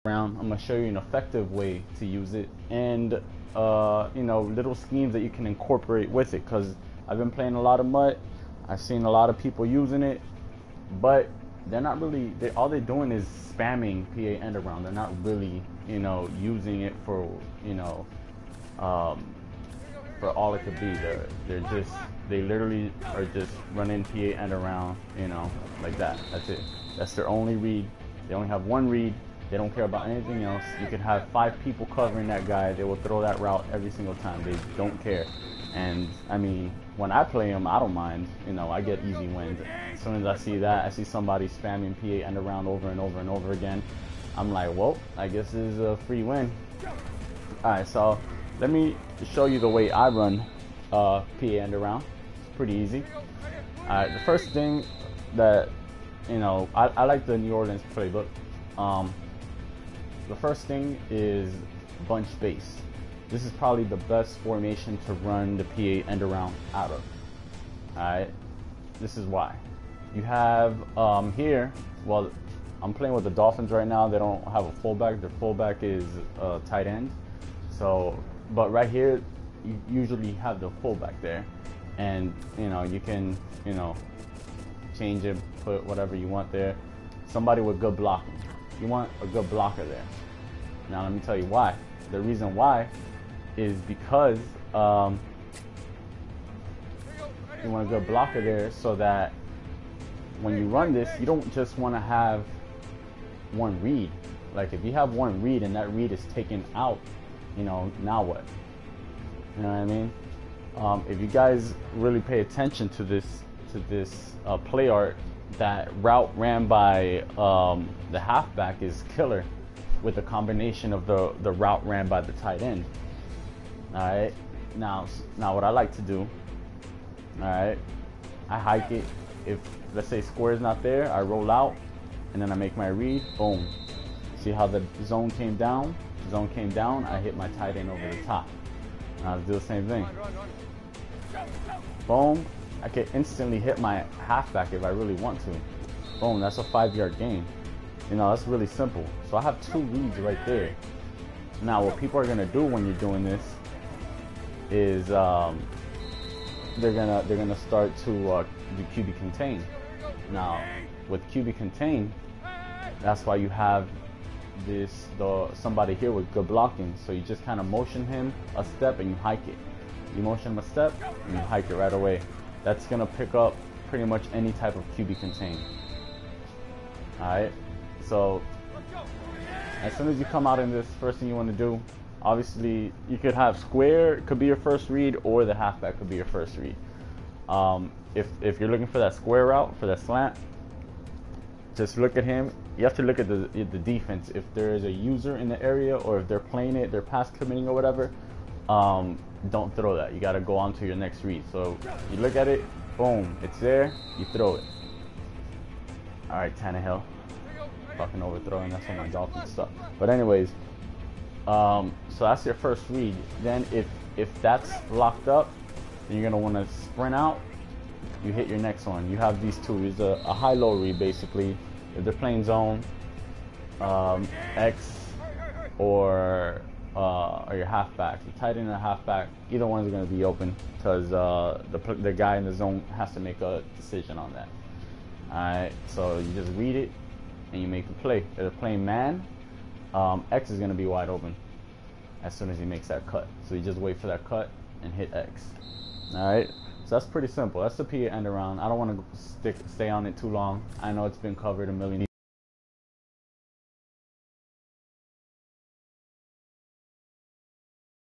around. I'm gonna show you an effective way to use it, and you know, little schemes that you can incorporate with it. Because I've been playing a lot of MUT. I've seen a lot of people using it, but they're not really. All they're doing is spamming PA end around. They're not really, you know, using it for, you know, for all it could be. They literally are just running PA end around, you know, like that. That's it. That's their only read. They only have one read. They don't care about anything else. You could have 5 people covering that guy. They will throw that route every single time. They don't care. And I mean, when I play them, I don't mind. You know, I get easy wins. As soon as I see that, I see somebody spamming PA end around over and over and over again, I'm like, well, I guess this is a free win. Alright, so let me show you the way I run PA end around. It's pretty easy. Alright, the first thing that, you know, I like the New Orleans playbook. The first thing is bunch base. This is probably the best formation to run the PA end around out of. Alright, this is why. You have here, well, I'm playing with the Dolphins right now. They don't have a fullback. Their fullback is tight end. So, but right here, you usually have the fullback there, and you know, you can, you know, change it, put whatever you want there. Somebody with good blocking. You want a good blocker there. Now let me tell you why. The reason why is because you want a good blocker there, so that when you run this, you don't just want to have one read. Like if you have one read and that read is taken out, you know, now what? You know what I mean? If you guys really pay attention to this play art, that route ran by the halfback is killer with the combination of the route ran by the tight end. Alright, now what I like to do, alright, I hike it. If, let's say, square is not there, I roll out and then I make my read. Boom. See how the zone came down? Zone came down, I hit my tight end over the top. Now let's do the same thing. Boom. I can instantly hit my halfback if I really want to. Boom, that's a 5-yard gain. You know, that's really simple. So I have 2 reads right there. Now what people are gonna do when you're doing this is they're gonna start to do QB contain. Now with QB contain, that's why you have somebody here with good blocking. So you just kind of motion him a step and you hike it. You motion him a step and you hike it right away. That's gonna pick up pretty much any type of QB contain. Alright, so as soon as you come out in this, first thing you want to do, obviously you could have square could be your first read, or the halfback could be your first read. If you're looking for that square route, for that slant, just look at him. You have to look at the defense. If there is a user in the area, or if they're playing it, they're pass committing or whatever, don't throw that. You got to go on to your next read. So you look at it, boom, it's there, you throw it. Alright, Tannehill. Fucking overthrowing, that's on my Dolphins stuff. But anyways, so that's your first read. Then if that's locked up, then you're going to want to sprint out. You hit your next one. You have these 2. It's a high-low read, basically. If they're playing zone, X, or your halfback, the tight end and the halfback, either one is going to be open, because the guy in the zone has to make a decision on that. Alright, so you just read it and you make the play. If they're playing man, X is going to be wide open as soon as he makes that cut. So you just wait for that cut and hit X. Alright, so that's pretty simple. That's the PA end around. I don't want to stay on it too long. I know it's been covered a million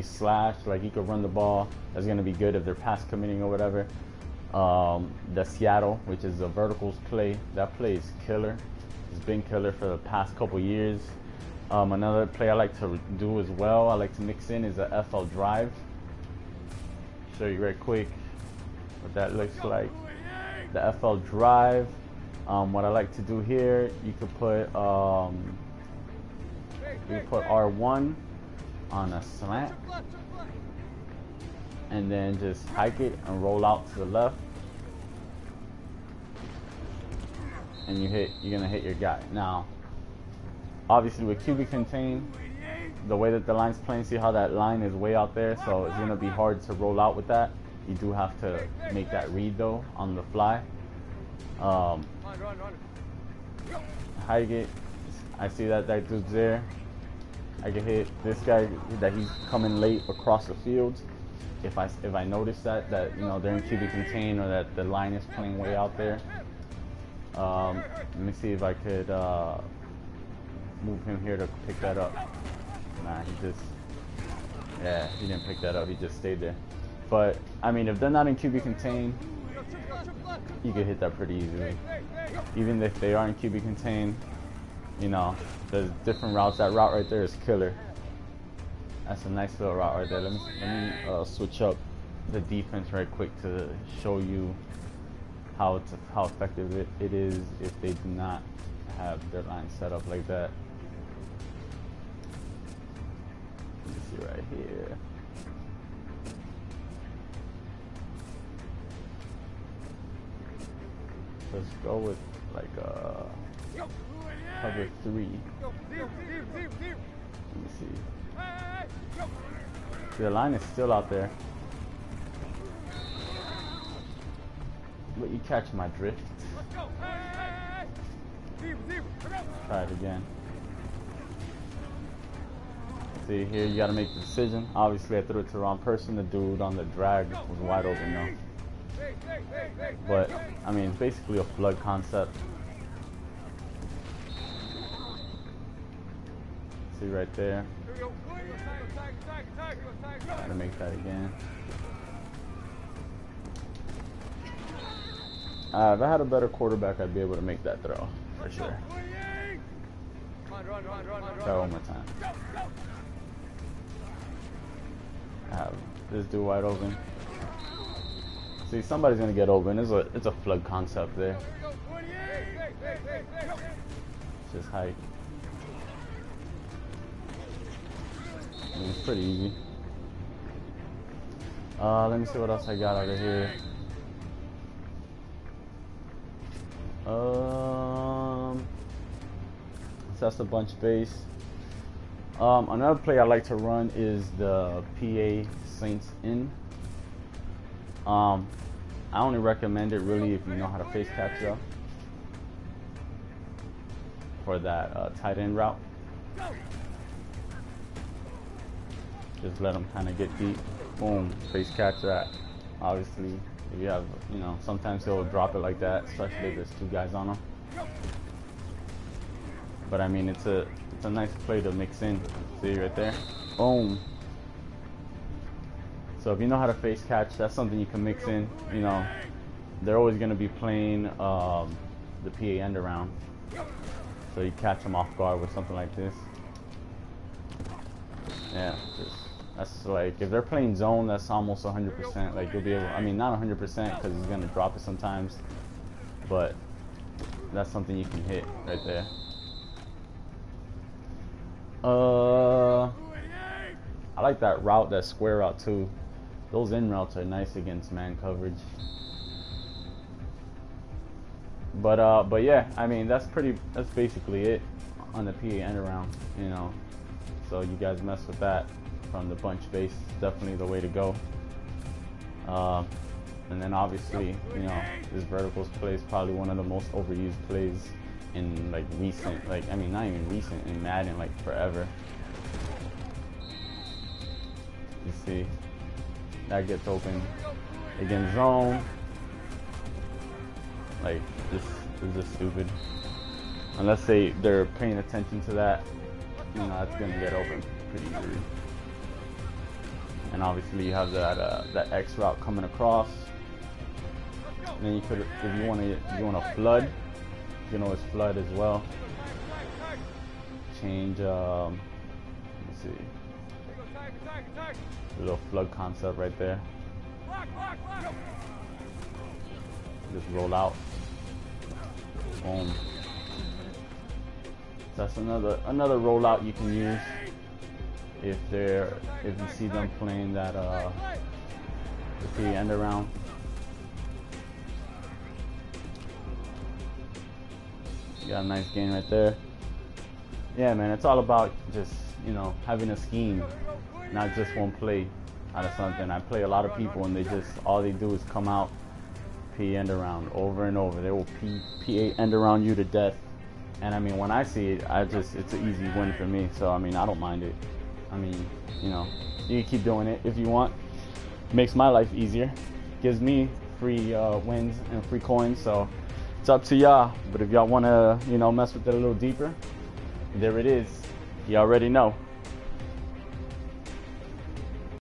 slash, like you could run the ball. That's going to be good if they're pass committing or whatever. The Seattle, which is a verticals play, that play is killer. It's been killer for the past couple years. Another play I like to do as well, I like to mix in, is a FL drive. Show you right quick what that looks like. The FL drive. What I like to do here, you could put R1 on a slant, and then just hike it and roll out to the left, and you're gonna hit your guy. Now obviously with QB contain, the way that the line's playing, see how that line is way out there, so it's gonna be hard to roll out with that. You do have to make that read though on the fly. Hike it. I see that dude's there. I can hit this guy that he's coming late across the field. If I notice that you know they're in QB contain or that the line is playing way out there. Let me see if I could move him here to pick that up. Nah, he didn't pick that up. He just stayed there. But I mean, if they're not in QB contain, you can hit that pretty easily. Even if they are in QB contain, you know, there's different routes. That route right there is killer. That's a nice little route right there. Let me switch up the defense right quick to show you how effective it is if they do not have their line set up like that. Let me see right here. Let's go with like cover 3. Let me see. The line is still out there. But you catch my drift. Try it again. See here, you gotta make the decision. Obviously I threw it to the wrong person. The dude on the drag was wide open though. But I mean, basically a flood concept. See right there. Try to make that again. If I had a better quarterback, I'd be able to make that throw for sure. Try one more time. I have this dude wide open. See, somebody's gonna get open. It's a flood concept there. Just hike. I mean, it's pretty easy. Let me see what else I got out of here. So that's the bunch base. Another play I like to run is the PA Saints in. I only recommend it really if you know how to face catch though. For that tight end route. Just let them kind of get deep. Boom, face catch that. Obviously, if you have, you know, sometimes he'll drop it like that, especially if there's 2 guys on him. But I mean, it's a nice play to mix in. See right there? Boom. So if you know how to face catch, that's something you can mix in. You know, they're always going to be playing the PA end around. So you catch them off guard with something like this. Yeah, that's like, if they're playing zone, that's almost 100%. Like you'll be able, I mean, not 100% because he's going to drop it sometimes. But that's something you can hit right there. I like that route, that square route too. Those in routes are nice against man coverage. But yeah, I mean that's basically it on the PA end around, you know. So you guys mess with that from the bunch base, definitely the way to go. And then obviously, you know, this verticals play is probably one of the most overused plays in like recent, like I mean not even recent, in Madden, like forever. You see, that gets open against zone. Like this is just stupid. Unless they're paying attention to that, you know, that's gonna get open pretty easily. And obviously you have that X route coming across. And then you could, if you want to flood, you can always flood as well. Change, let me see, a little flood concept right there. Just roll out. Boom. That's another rollout you can use if you see them playing that the end around. You got a nice gain right there. yeah, man, it's all about just, you know, having a scheme, not just one play out of something. I play a lot of people and they just, all they do is come out, P end around over and over. They will P end around you to death. And I mean, when I see it, it's an easy win for me. So I mean, I don't mind it. I mean, you know, you can keep doing it if you want. Makes my life easier. Gives me free wins and free coins. So it's up to y'all. But if y'all want to, you know, mess with it a little deeper, there it is. You already know.